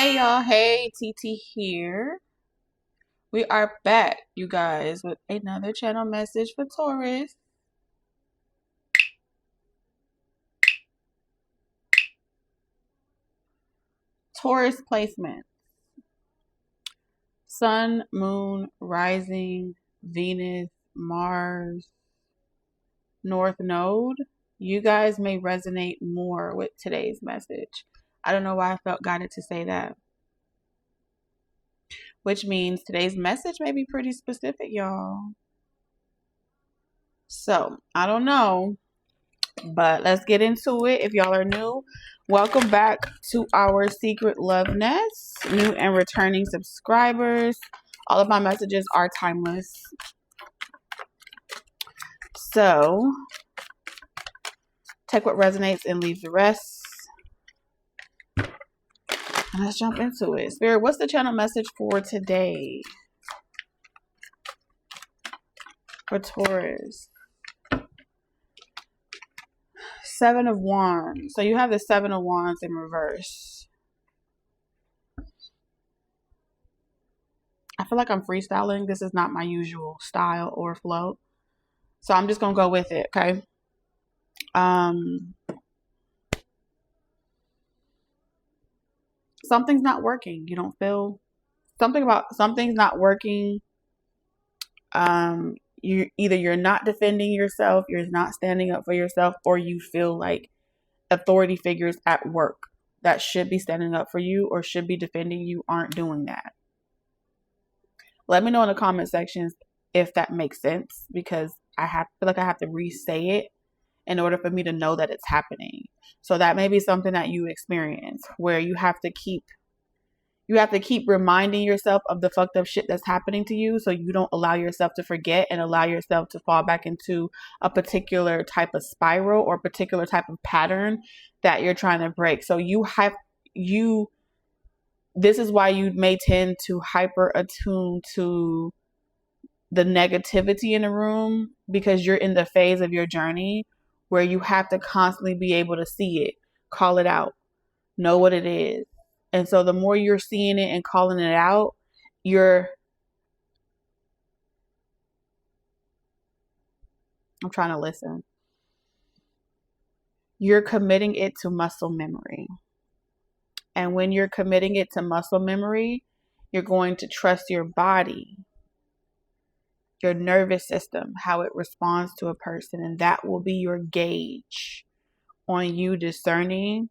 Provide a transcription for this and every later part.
Hey y'all, hey TT here. We are back, you guys, with another channel message for Taurus. Taurus placement. Sun, Moon, Rising, Venus, Mars, North Node. You guys may resonate more with today's message. I don't know why I felt guided to say that. Which means today's message may be pretty specific, y'all. So, I don't know. But let's get into it. If y'all are new, welcome back to our secret love nest. New and returning subscribers. All of my messages are timeless. So take what resonates and leave the rest. And let's jump into it. Spirit, what's the channel message for today? For Taurus. Seven of Wands. So you have the Seven of Wands in reverse. I feel like I'm freestyling. This is not my usual style or flow. So I'm just going to go with it, okay? Something's not working. You don't feel something about something's not working. You're not defending yourself, you're not standing up for yourself, or you feel like authority figures at work that should be standing up for you or should be defending you aren't doing that. Let me know in the comment sections if that makes sense, because I feel like I have to re-say it in order for me to know that it's happening. So that may be something that you experience where you have to keep reminding yourself of the fucked up shit that's happening to you, so you don't allow yourself to forget and allow yourself to fall back into a particular type of spiral or particular type of pattern that you're trying to break. So this is why you may tend to hyper attune to the negativity in the room, because you're in the phase of your journey where you have to constantly be able to see it, call it out, know what it is. And so the more you're seeing it and calling it out, I'm trying to listen. You're committing it to muscle memory. And when you're committing it to muscle memory, you're going to trust your body, your nervous system, how it responds to a person. And that will be your gauge on you discerning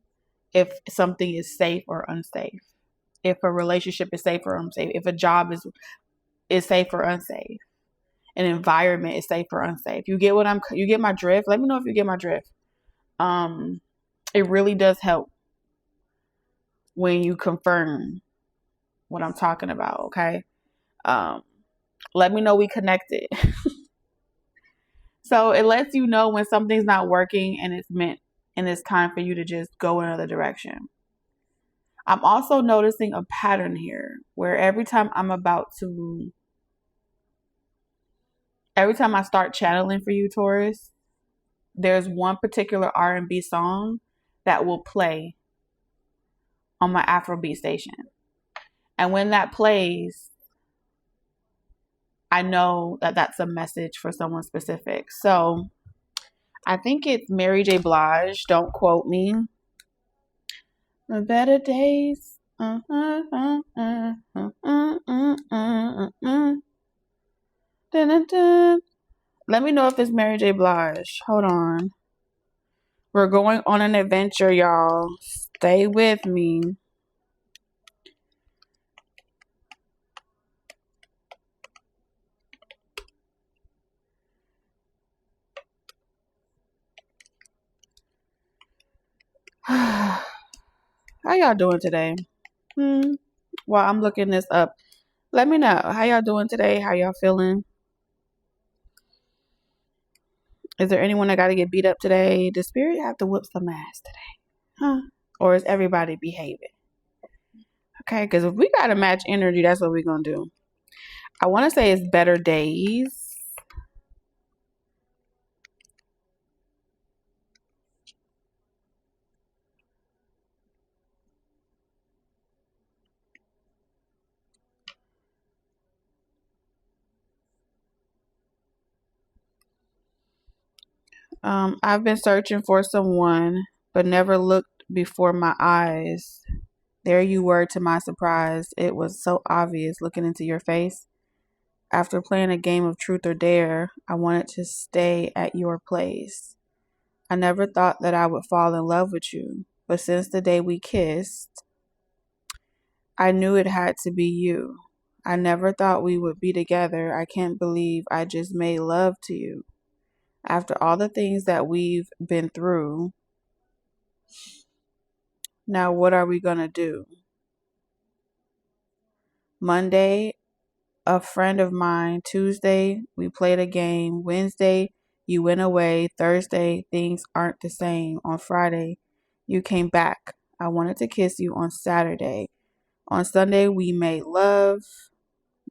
if something is safe or unsafe, if a relationship is safe or unsafe, if a job is safe or unsafe, an environment is safe or unsafe. You get my drift? Let me know if you get my drift. It really does help when you confirm what I'm talking about, okay? Let me know we connected. So it lets you know when something's not working and it's time for you to just go another direction. I'm also noticing a pattern here where every time I start channeling for you, Taurus, there's one particular R&B song that will play on my Afrobeat station. And when that plays, I know that that's a message for someone specific. So I think it's Mary J. Blige. Don't quote me. The better days. Let me know if it's Mary J. Blige. Hold on. We're going on an adventure, y'all. Stay with me. How y'all doing today? While I'm looking this up, let me know. How y'all doing today? How y'all feeling? Is there anyone that got to get beat up today? Does Spirit have to whoop some ass today? Huh? Or is everybody behaving? Okay, because if we got to match energy, that's what we're going to do. I want to say it's better days. I've been searching for someone, but never looked before my eyes. There you were to my surprise. It was so obvious looking into your face. After playing a game of truth or dare, I wanted to stay at your place. I never thought that I would fall in love with you, but since the day we kissed, I knew it had to be you. I never thought we would be together. I can't believe I just made love to you. After all the things that we've been through, now what are we going to do? Monday, a friend of mine. Tuesday, we played a game. Wednesday, you went away. Thursday, things aren't the same. On Friday, you came back. I wanted to kiss you on Saturday. On Sunday, we made love.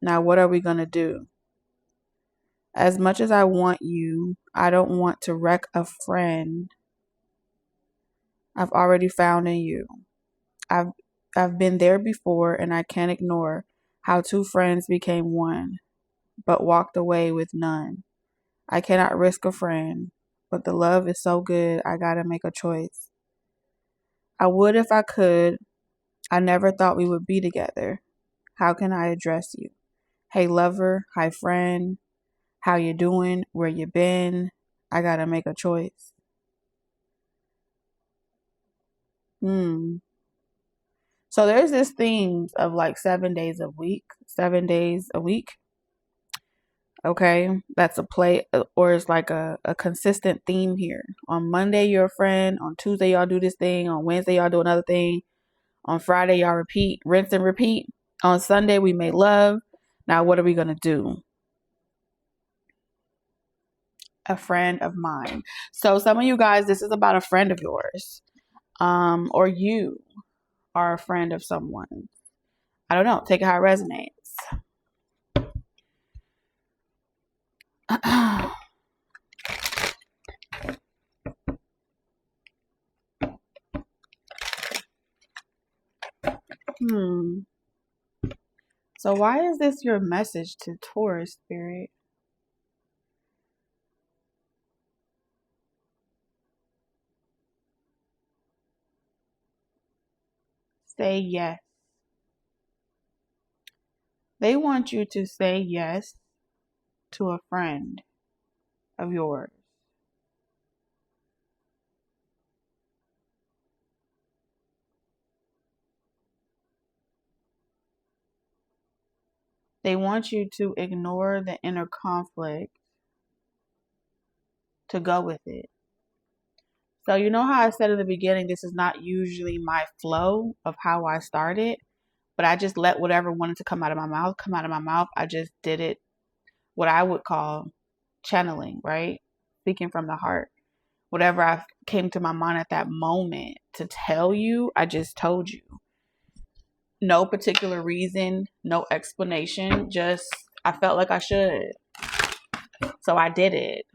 Now, what are we going to do? As much as I want you, I don't want to wreck a friend I've already found in you. I've I've been there before and I can't ignore how two friends became one, but walked away with none. I cannot risk a friend, but the love is so good I gotta make a choice. I would if I could. I never thought we would be together. How can I address you? Hey lover, hi friend, how you doing? Where you been? I gotta make a choice. So there's this theme of like 7 days a week, 7 days a week. Okay, that's a play, or it's like a consistent theme here. On Monday, you're a friend. On Tuesday, y'all do this thing. On Wednesday, y'all do another thing. On Friday, y'all repeat, rinse and repeat. On Sunday, we made love. Now, what are we going to do? A friend of mine. So, some of you guys, this is about a friend of yours. Or you are a friend of someone. I don't know. Take it how it resonates. So why is this your message to Taurus, Spirit? Say yes. They want you to say yes to a friend of yours. They want you to ignore the inner conflict to go with it. So you know how I said in the beginning, this is not usually my flow of how I started, but I just let whatever wanted to come out of my mouth come out of my mouth. I just did it, what I would call channeling, right? Speaking from the heart. Whatever I came to my mind at that moment to tell you, I just told you. No particular reason, no explanation, just I felt like I should. So I did it.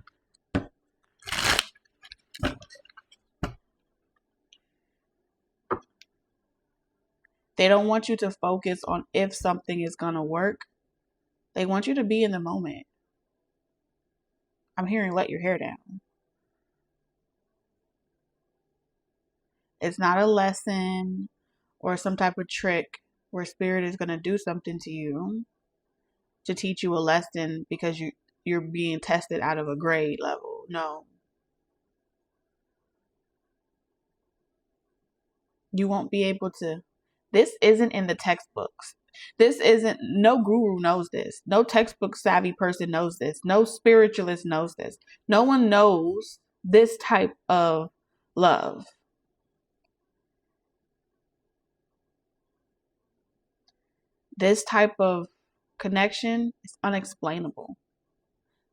They don't want you to focus on if something is going to work. They want you to be in the moment. I'm hearing let your hair down. It's not a lesson or some type of trick where spirit is going to do something to you to teach you a lesson because you're being tested out of a grade level. No. You won't be able to. This isn't in the textbooks. This isn't, no guru knows this. No textbook savvy person knows this. No spiritualist knows this. No one knows this type of love. This type of connection is unexplainable.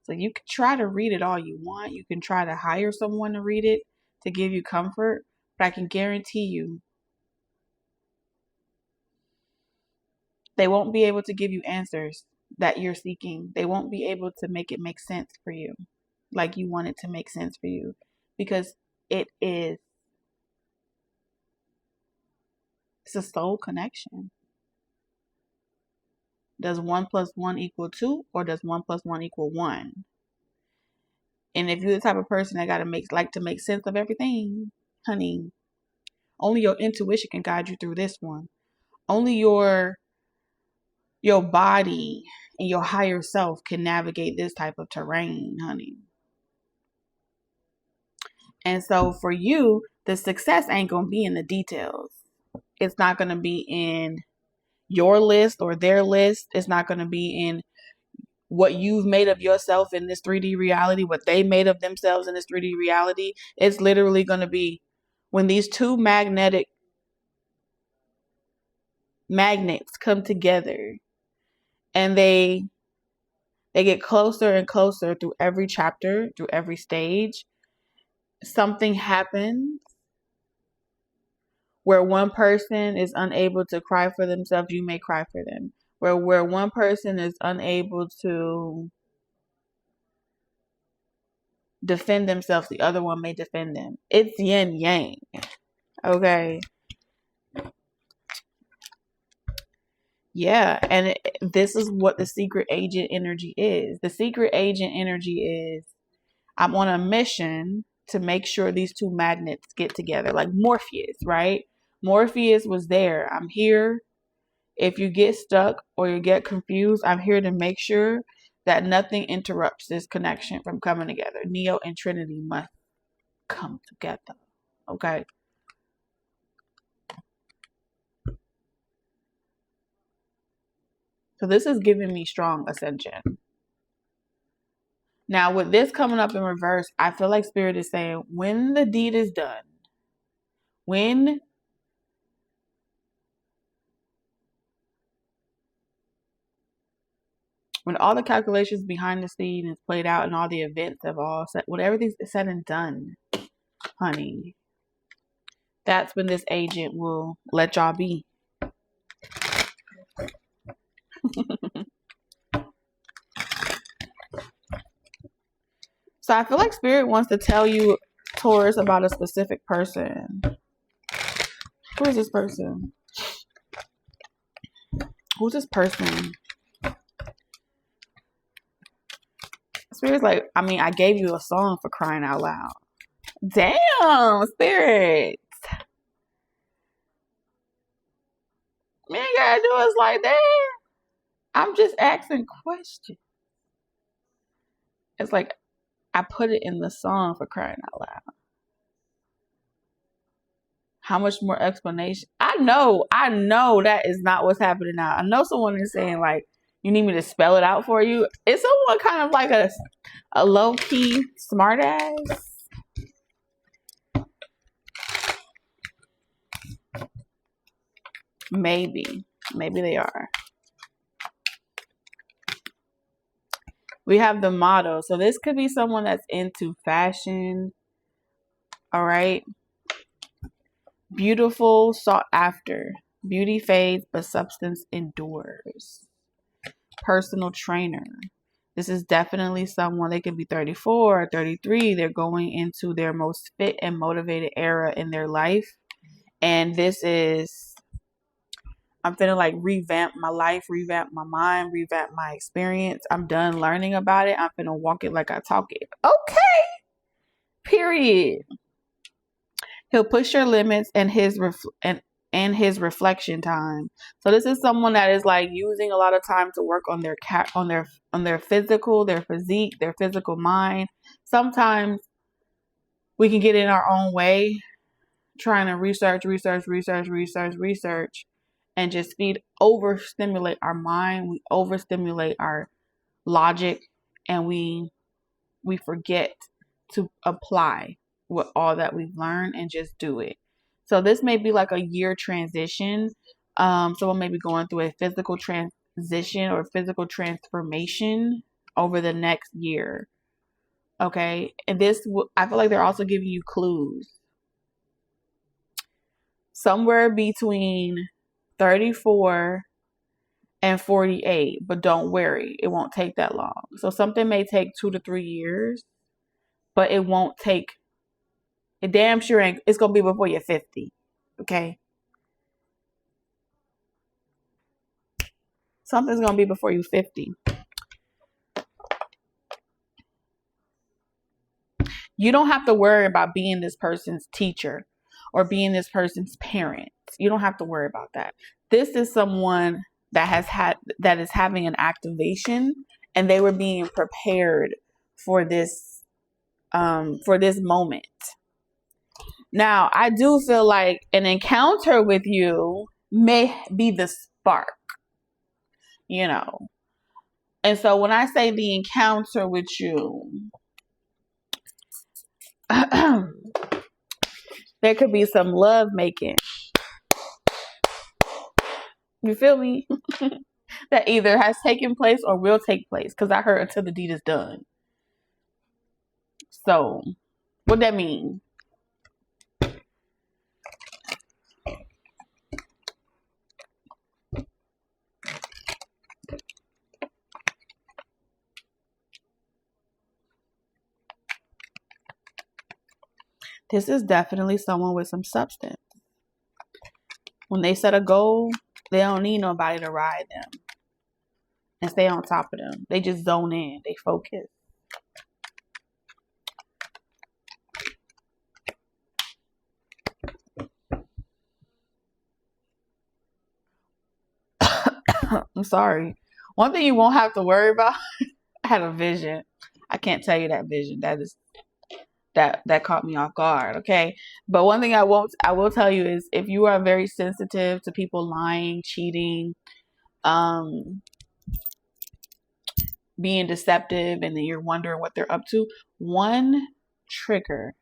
So you can try to read it all you want. You can try to hire someone to read it to give you comfort. But I can guarantee you, they won't be able to give you answers that you're seeking. They won't be able to make it make sense for you like you want it to make sense for you because it's a soul connection. Does 1 + 1 = 2 or does 1 + 1 = 1? And if you're the type of person that like to make sense of everything, honey, only your intuition can guide you through this one. Only your body and your higher self can navigate this type of terrain, honey. And so for you, the success ain't going to be in the details. It's not going to be in your list or their list. It's not going to be in what you've made of yourself in this 3D reality, what they made of themselves in this 3D reality. It's literally going to be when these two magnets come together and they get closer and closer through every chapter, through every stage. Something happens where one person is unable to cry for themselves, you may cry for them. Where one person is unable to defend themselves, the other one may defend them. It's yin yang. Okay. Yeah, and this is what the secret agent energy is. The secret agent energy is, I'm on a mission to make sure these two magnets get together. Like Morpheus, right? Morpheus was there. I'm here. If you get stuck or you get confused, I'm here to make sure that nothing interrupts this connection from coming together. Neo and Trinity must come together. Okay? So this is giving me strong ascension. Now, with this coming up in reverse, I feel like Spirit is saying, when the deed is done, when all the calculations behind the scene is played out and all the events have all set, when everything's said and done, honey, that's when this agent will let y'all be. So I feel like Spirit wants to tell you, Taurus, about a specific person. Who is this person? Who's this person? Spirit's like, I mean, I gave you a song, for crying out loud. Damn, Spirit. Man, you gotta do us like that. I'm just asking questions. It's like, I put it in the song, for crying out loud. How much more explanation? I know that is not what's happening now. I know someone is saying, like, you need me to spell it out for you. Is someone kind of like a low-key smartass? Maybe they are. We have the model. So this could be someone that's into fashion. All right. Beautiful, sought after. Beauty fades, but substance endures. Personal trainer. This is definitely someone, they could be 34 or 33. They're going into their most fit and motivated era in their life. And this is, I'm finna like revamp my life, revamp my mind, revamp my experience. I'm done learning about it. I'm finna walk it like I talk it. Okay. Period. He'll push your limits and his reflection time. So this is someone that is like using a lot of time to work on their physical, their physique, their physical mind. Sometimes we can get in our own way, trying to research, and just overstimulate our mind. We overstimulate our logic, and we forget to apply with all that we've learned and just do it. So this may be like a year transition. Someone may be going through a physical transition or physical transformation over the next year. Okay. And I feel like they're also giving you clues. Somewhere between 34 and 48, but don't worry, it won't take that long. So something may take 2 to 3 years, but it won't take, it damn sure ain't, it's going to be before you're 50. Okay. Something's going to be before you're 50. You don't have to worry about being this person's teacher or being this person's parent. You don't have to worry about that. This is someone that is having an activation, and they were being prepared for this moment. Now, I do feel like an encounter with you may be the spark, you know. And so when I say the encounter with you, there could be some love making. You feel me? That either has taken place or will take place. Because I heard until the deed is done. So, what that mean? This is definitely someone with some substance. When they set a goal, they don't need nobody to ride them and stay on top of them. They just zone in. They focus. I'm sorry. One thing you won't have to worry about, I had a vision. I can't tell you that vision. That caught me off guard, okay? But one thing I will tell you is, if you are very sensitive to people lying, cheating, being deceptive, and then you're wondering what they're up to, one trigger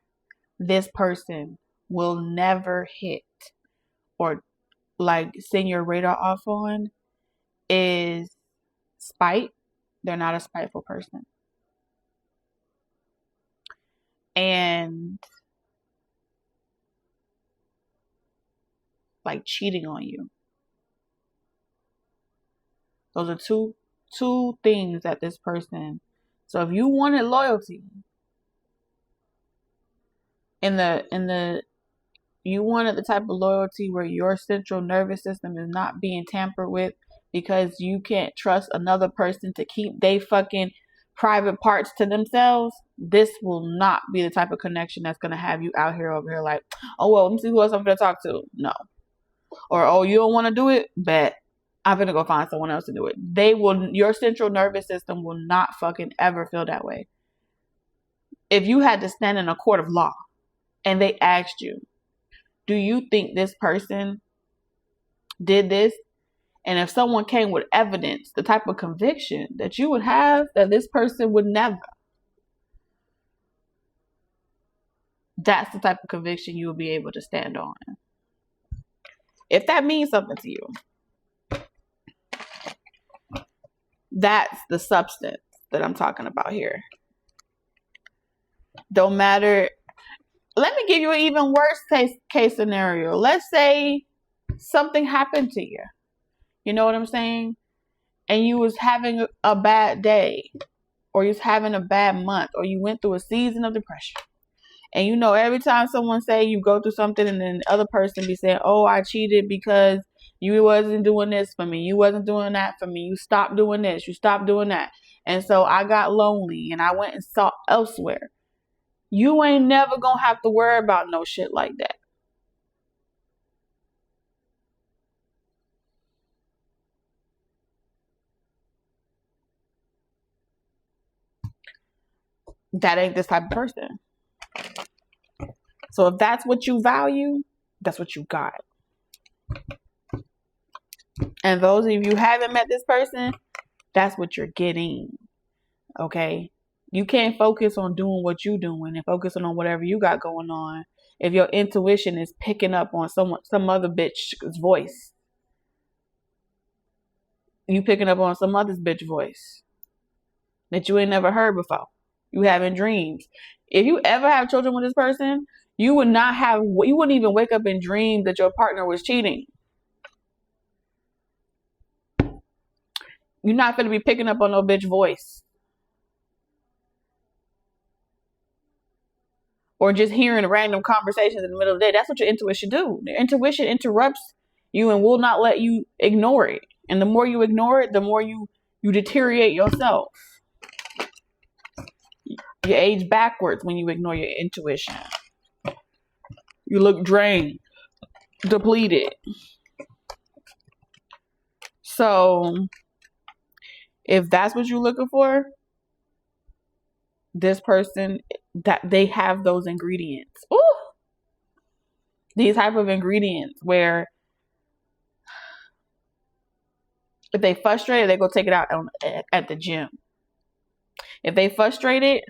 this person will never hit or like send your radar off on is spite. They're not a spiteful person. And like cheating on you. Those are two things that this person. So if you wanted loyalty you wanted the type of loyalty where your central nervous system is not being tampered with because you can't trust another person to keep they fucking private parts to themselves, this will not be the type of connection that's going to have you out here over here like, oh, well, let me see who else I'm going to talk to. No. Or, oh, you don't want to do it? Bet. I'm going to go find someone else to do it. Your central nervous system will not fucking ever feel that way. If you had to stand in a court of law and they asked you, do you think this person did this? And if someone came with evidence, the type of conviction that you would have that this person would never. That's the type of conviction you will be able to stand on. If that means something to you, that's the substance that I'm talking about here. Don't matter. Let me give you an even worse case scenario. Let's say something happened to you. You know what I'm saying? And you was having a bad day, or you was having a bad month, or you went through a season of depression. And you know, every time someone say you go through something and then the other person be saying, oh, I cheated because you wasn't doing this for me. You wasn't doing that for me. You stopped doing this. You stopped doing that. And so I got lonely and I went and sought elsewhere. You ain't never gonna have to worry about no shit like that. That ain't this type of person. So if that's what you value, that's what you got. And those of you who haven't met this person, that's what you're getting. Okay? You can't focus on doing what you're doing and focusing on whatever you got going on if your intuition is picking up on some other bitch's voice. You picking up on some other's bitch voice that you ain't never heard before. You having dreams. If you ever have children with this person, you wouldn't even wake up and dream that your partner was cheating. You're not going to be picking up on no bitch voice. Or just hearing random conversations in the middle of the day. That's what your intuition do. Your intuition interrupts you and will not let you ignore it. And the more you ignore it, the more you deteriorate yourself. You age backwards when you ignore your intuition. You look drained, depleted. So if that's what you're looking for, this person, that they have those ingredients. Ooh, these type of ingredients where if they frustrated, they go take it out at the gym. If they frustrated,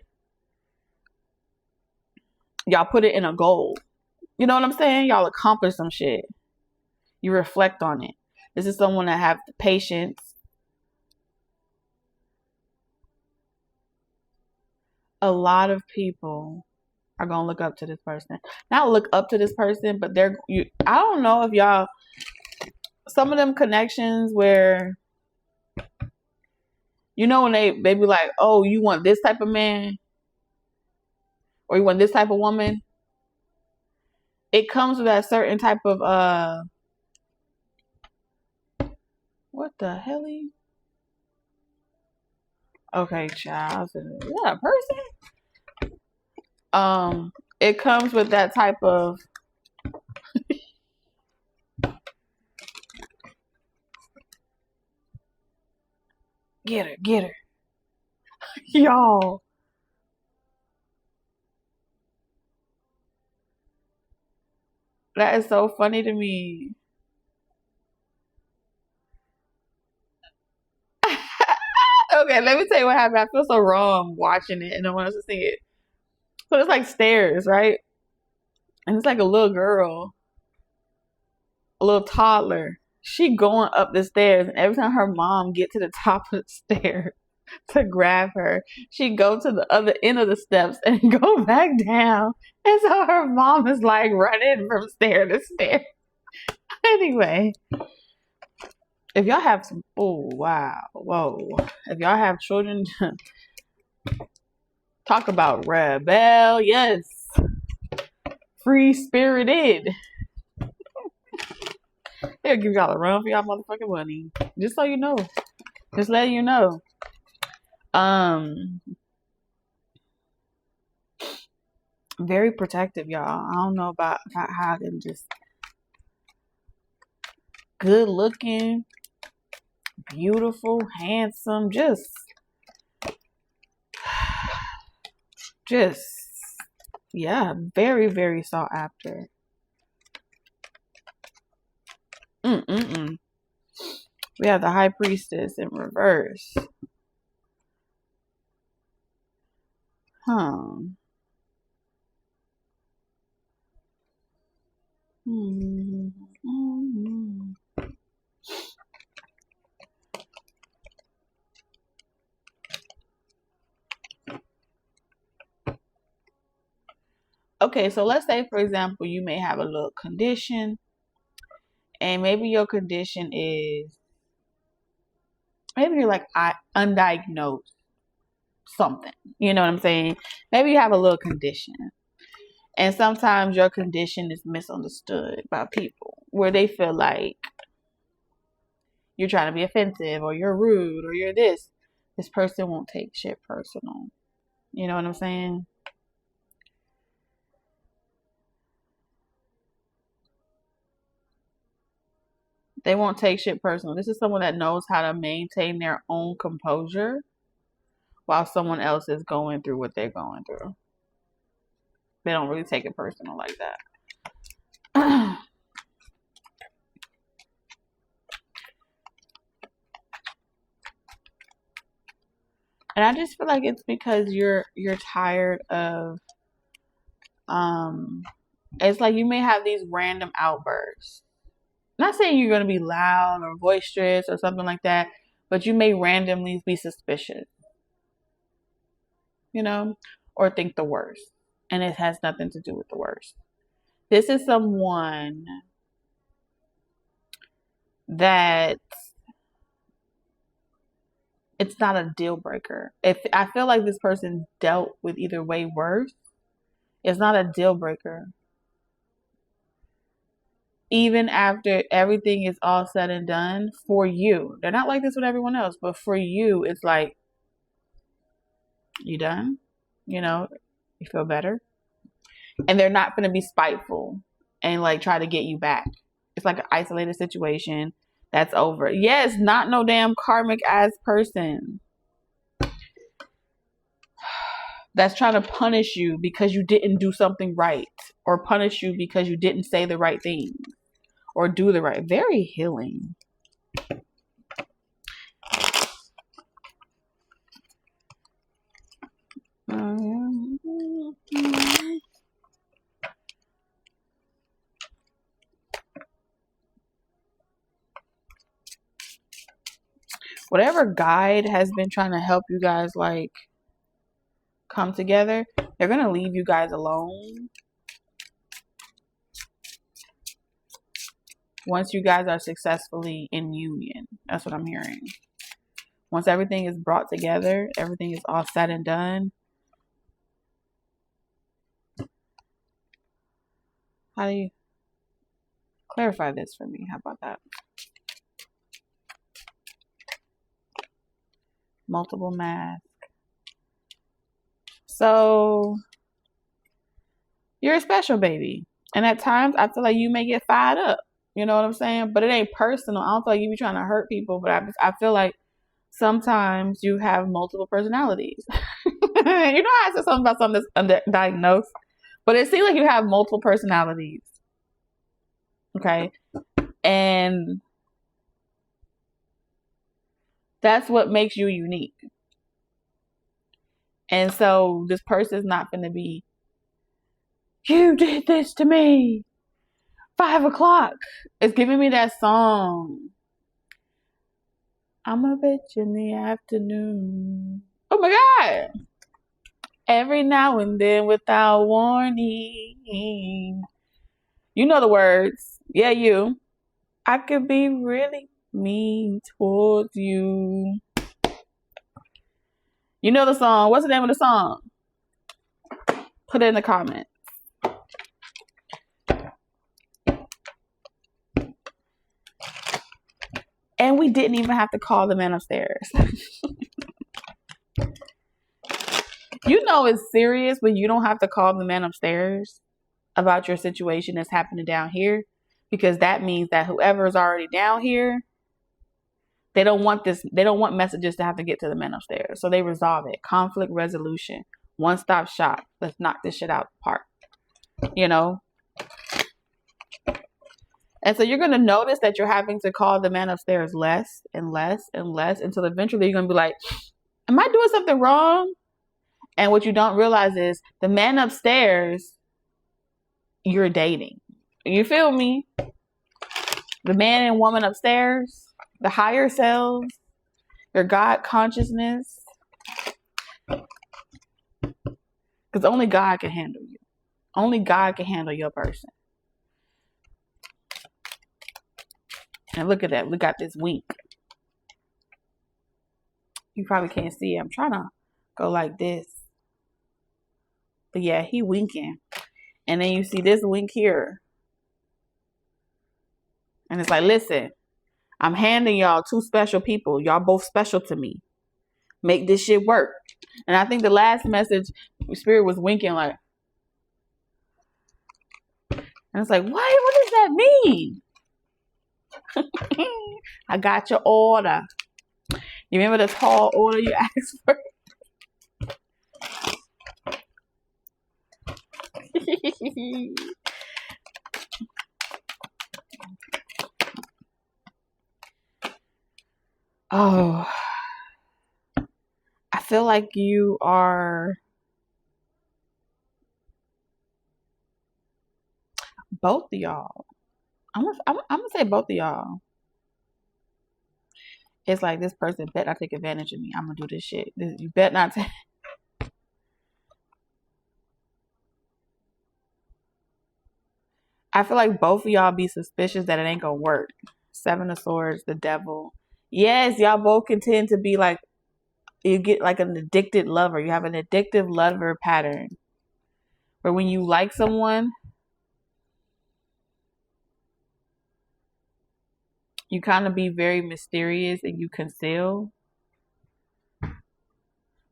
y'all put it in a goal. You know what I'm saying? Y'all accomplish some shit. You reflect on it. This is someone that have the patience. A lot of people are gonna look up to this person. Not look up to this person, but I don't know if y'all, some of them connections where, you know, when they be like, oh, you want this type of man, or you want this type of woman. It comes with that certain type of what the hell? Okay, child, is that a person? It comes with that type of get her, y'all. That is so funny to me. Okay, let me tell you what happened. I feel so wrong watching it and no one else to see it. So it's like stairs, right? And it's like a little girl, a little toddler. She going up the stairs, and every time her mom get to the top of the stairs to grab her, she go to the other end of the steps and go back down. And so her mom is like running from stair to stair. Anyway, if y'all have some, oh wow, whoa, if y'all have children, talk about rebellious, free spirited. They'll give y'all a run for y'all motherfucking money. Just so you know. Just letting you know. Very protective, y'all. I don't know about how I can just good looking, beautiful, handsome, just yeah, very, very sought after. We have the High Priestess in reverse. Huh. Okay, so let's say, for example, you may have a little condition, and maybe your condition is, maybe you're like undiagnosed something. You know what I'm saying? Maybe you have a little condition. And sometimes your condition is misunderstood by people where they feel like you're trying to be offensive or you're rude or you're this. This person won't take shit personal. You know what I'm saying? They won't take shit personal. This is someone that knows how to maintain their own composure while someone else is going through what they're going through. They don't really take it personal like that. And I just feel like it's because you're tired of it's like you may have these random outbursts. Not saying you're going to be loud or boisterous or something like that, but you may randomly be suspicious, you know, or think the worst. And it has nothing to do with the worst. This is someone that it's not a deal breaker. If I feel like this person dealt with either way worse, it's not a deal breaker. Even after everything is all said and done, for you, they're not like this with everyone else, but for you, it's like, you done? You know, you feel better. And they're not going to be spiteful and like try to get you back. It's like an isolated situation that's over. Yes, not no damn karmic ass person that's trying to punish you because you didn't do something right, or punish you because you didn't say the right thing or do the right. Very healing. Whatever guide has been trying to help you guys like come together, they're gonna leave you guys alone once you guys are successfully in union. That's what I'm hearing. Once everything is brought together, everything is all said and done. How do you clarify this for me? How about that? Multiple mask. So you're a special baby. And at times I feel like you may get fired up. You know what I'm saying? But it ain't personal. I don't feel like you be trying to hurt people, but I feel like sometimes you have multiple personalities. You know, I said something about something that's undiagnosed, but it seems like you have multiple personalities. Okay. And that's what makes you unique. And so this person's not going to be, you did this to me. 5 o'clock. It's giving me that song. I'm a bitch in the afternoon. Oh my God. Every now and then without warning. You know the words. Yeah, you. I could be really mean towards you. You know the song. What's the name of the song? Put it in the comments. And we didn't even have to call the man upstairs. You know it's serious when you don't have to call the man upstairs about your situation that's happening down here, because that means that whoever is already down here, they don't want messages to have to get to the man upstairs. So they resolve it. Conflict resolution. One-stop shop. Let's knock this shit out of the park. You know? And so you're going to notice that you're having to call the man upstairs less and less and less until eventually you're going to be like, am I doing something wrong? And what you don't realize is the man upstairs you're dating. You feel me? The man and woman upstairs, the higher selves, your God consciousness. Because only God can handle you. Only God can handle your person. And look at that. We got this wink. You probably can't see it. I'm trying to go like this. But yeah, he winking. And then you see this wink here. And it's like, listen, I'm handing y'all 2 special people. Y'all both special to me. Make this shit work. And I think the last message, Spirit was winking like. And it's like, what does that mean? I got your order. You remember the tall order you asked for? Oh, I feel like you are both of y'all. I'm gonna say both of y'all. It's like this person bet not take advantage of me. I'm gonna do this shit. You bet not take. I feel like both of y'all be suspicious that it ain't gonna work. 7 of Swords, the Devil. Yes, y'all both can tend to be like, you get like an addicted lover. You have an addictive lover pattern. Where when you like someone, you kind of be very mysterious and you conceal.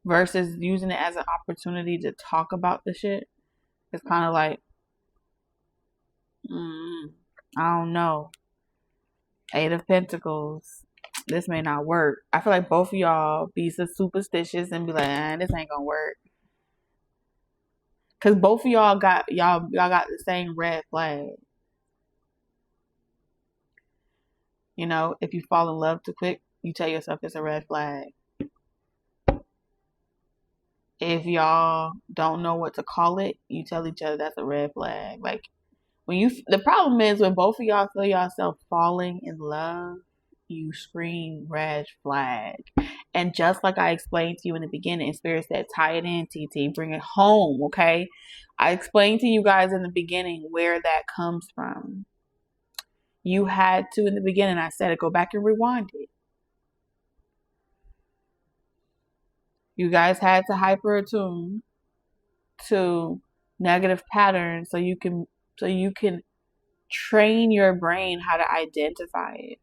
versus using it as an opportunity to talk about the shit. It's kind of like, I don't know. Eight of Pentacles. This may not work. I feel like both of y'all be so superstitious and be like, this ain't gonna work. Cause both of y'all got the same red flag. You know, if you fall in love too quick, you tell yourself it's a red flag. If y'all don't know what to call it, you tell each other that's a red flag. Like the problem is when both of y'all feel yourself falling in love, you scream red flag. And just like I explained to you in the beginning, Spirit said, tie it in, TT, bring it home, okay? I explained to you guys in the beginning where that comes from. You had to, in the beginning, I said it, go back and rewind it. You guys had to hyper attune to negative patterns so you can train your brain how to identify it.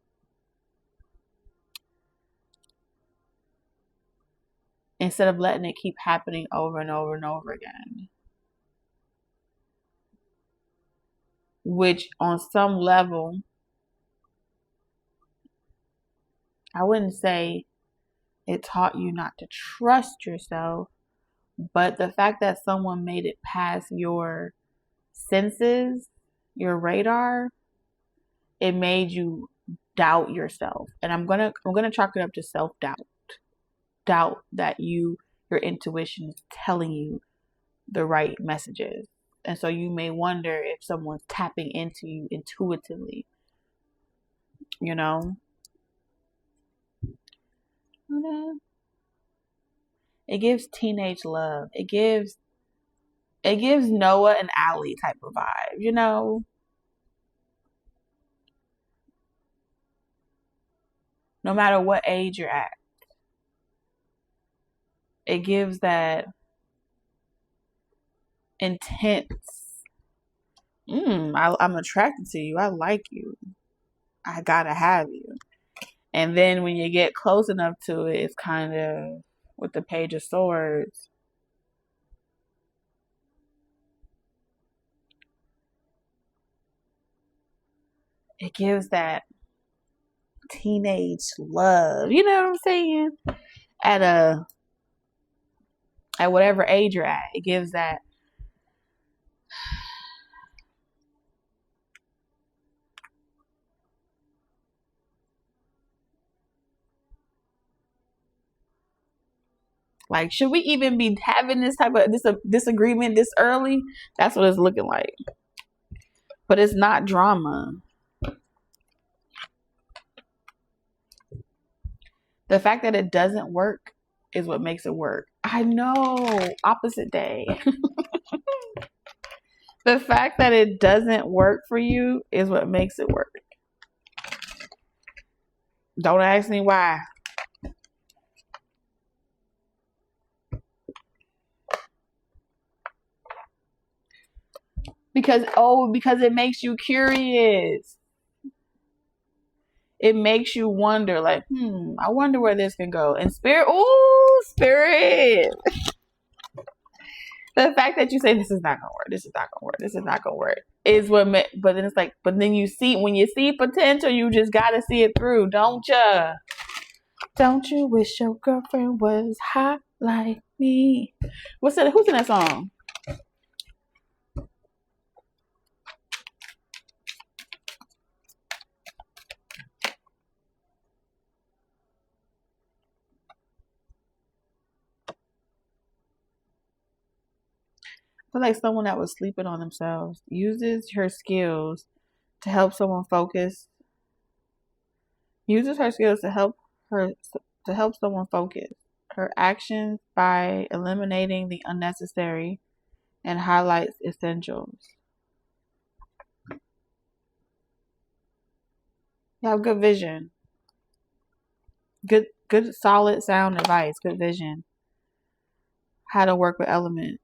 Instead of letting it keep happening over and over and over again. Which on some level, I wouldn't say it taught you not to trust yourself, but the fact that someone made it past your senses, your radar, it made you doubt yourself. And I'm gonna chalk it up to self-doubt. Doubt that your intuition is telling you the right messages. And so you may wonder if someone's tapping into you intuitively. You know? It gives teenage love. It gives Noah and Allie type of vibe, you know? No matter what age you're at. It gives that intense, I'm attracted to you. I like you. I gotta have you. And then when you get close enough to it, it's kind of with the Page of Swords. It gives that teenage love. You know what I'm saying? At whatever age you're at, it gives that. Like, should we even be having this type of disagreement this early? That's what it's looking like. But it's not drama. The fact that it doesn't work is what makes it work. I know. Opposite day. The fact that it doesn't work for you is what makes it work. Don't ask me why. Because it makes you curious. It makes you wonder, like, I wonder where this can go. And Spirit. The fact that you say this is not gonna work, is what. But then it's like, when you see potential, you just gotta see it through, don't ya? Don't you wish your girlfriend was hot like me? Who's in that song? I feel like someone that was sleeping on themselves uses her skills to help someone focus. Uses her skills to help someone focus. Her actions by eliminating the unnecessary and highlights essentials. You have good vision. Good solid sound advice. Good vision. How to work with elements.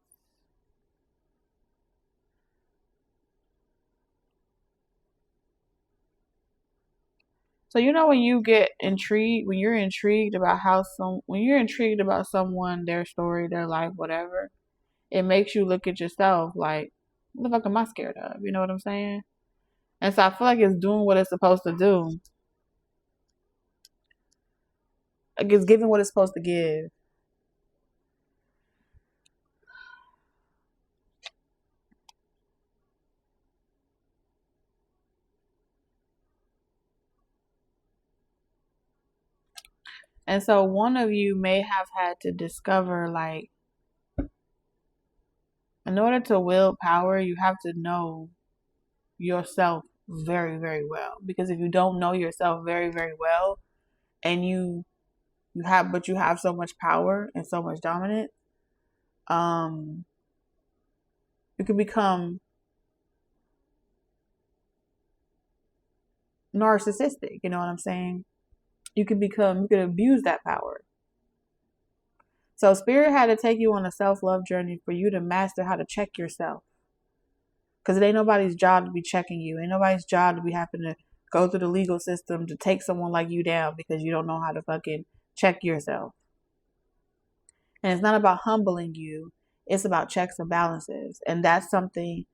So you know when you get intrigued, when you're intrigued about when you're intrigued about someone, their story, their life, whatever, it makes you look at yourself like, what the fuck am I scared of? You know what I'm saying? And so I feel like it's doing what it's supposed to do. Like it's giving what it's supposed to give. And so one of you may have had to discover, like, in order to wield power, you have to know yourself very, very well. Because if you don't know yourself very, very well, and you have so much power and so much dominance, you can become narcissistic. You know what I'm saying? You can abuse that power. So Spirit had to take you on a self-love journey for you to master how to check yourself. Because it ain't nobody's job to be checking you. Ain't nobody's job to be having to go through the legal system to take someone like you down because you don't know how to fucking check yourself. And it's not about humbling you. It's about checks and balances. And that's something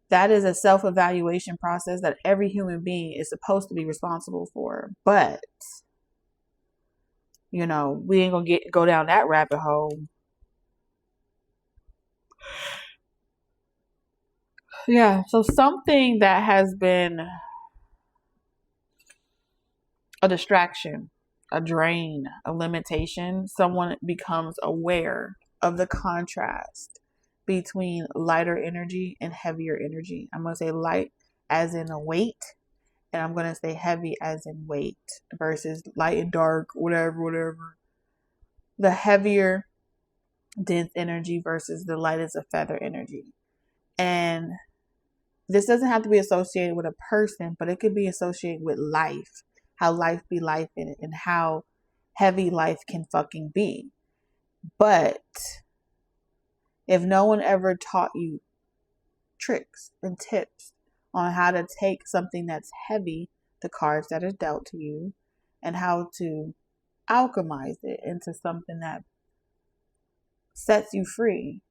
that is a self-evaluation process that every human being is supposed to be responsible for. But you know, we ain't gonna go down that rabbit hole. Yeah, so something that has been a distraction, a drain, a limitation, someone becomes aware of the contrast between lighter energy and heavier energy. I'm gonna say light as in a weight, and I'm gonna say heavy as in weight versus light and dark, whatever. The heavier, dense energy versus the light as a feather energy. And this doesn't have to be associated with a person, but it could be associated with life, how life be life in it, and how heavy life can fucking be. But if no one ever taught you tricks and tips on how to take something that's heavy, the cards that are dealt to you, and how to alchemize it into something that sets you free,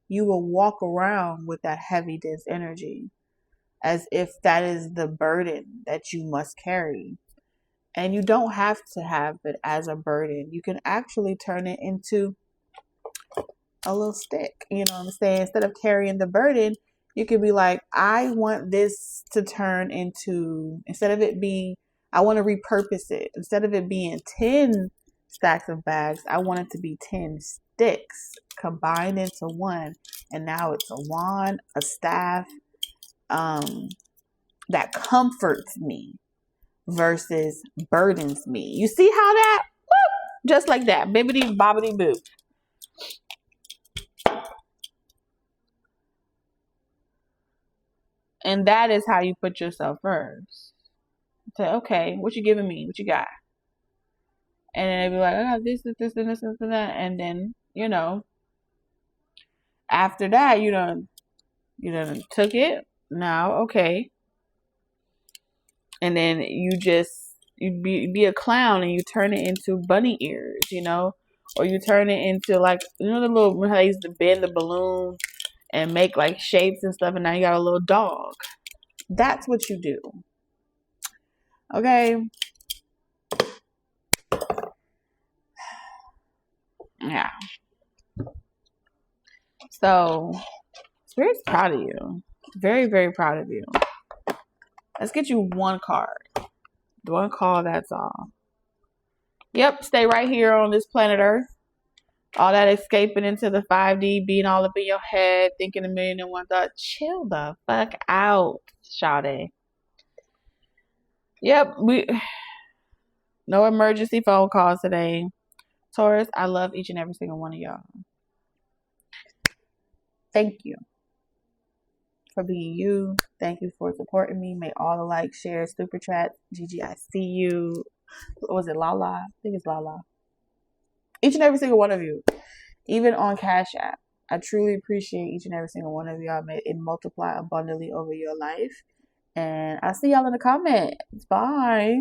you will walk around with that heavy, dense energy as if that is the burden that you must carry. And you don't have to have it as a burden. You can actually turn it into a little stick. You know what I'm saying? Instead of carrying the burden, you could be like, I want this to turn into, instead of it being, I want to repurpose it. Instead of it being 10 stacks of bags, I want it to be 10 sticks combined into one. And now it's a wand, a staff, that comforts me versus burdens me. You see how that? Woo, just like that. Bibbidi bobbidi boo. And that is how you put yourself first. Say, okay, what you giving me? What you got? And then they be like, I got this, and that. And then, you know, after that, you done took it. Now, okay. And then you be a clown and you turn it into bunny ears, you know? Or you turn it into like, you know, the little, how they used to bend the balloon and make like shapes and stuff, and now you got a little dog. That's what you do. Okay? Yeah. So, Spirit's proud of you. Very, very proud of you. Let's get you one card. One call, that's all. Yep, stay right here on this planet Earth. All that escaping into the 5D, being all up in your head, thinking a million and one thoughts. Chill the fuck out, Sade. Yep, no emergency phone calls today. Taurus, I love each and every single one of y'all. Thank you for being you. Thank you for supporting me. May all the likes, shares, super chats. Gigi, I see you. What was it, Lala? I think it's Lala. Each and every single one of you. Even on Cash App. I truly appreciate each and every single one of y'all. May it multiply abundantly over your life. And I'll see y'all in the comments. Bye.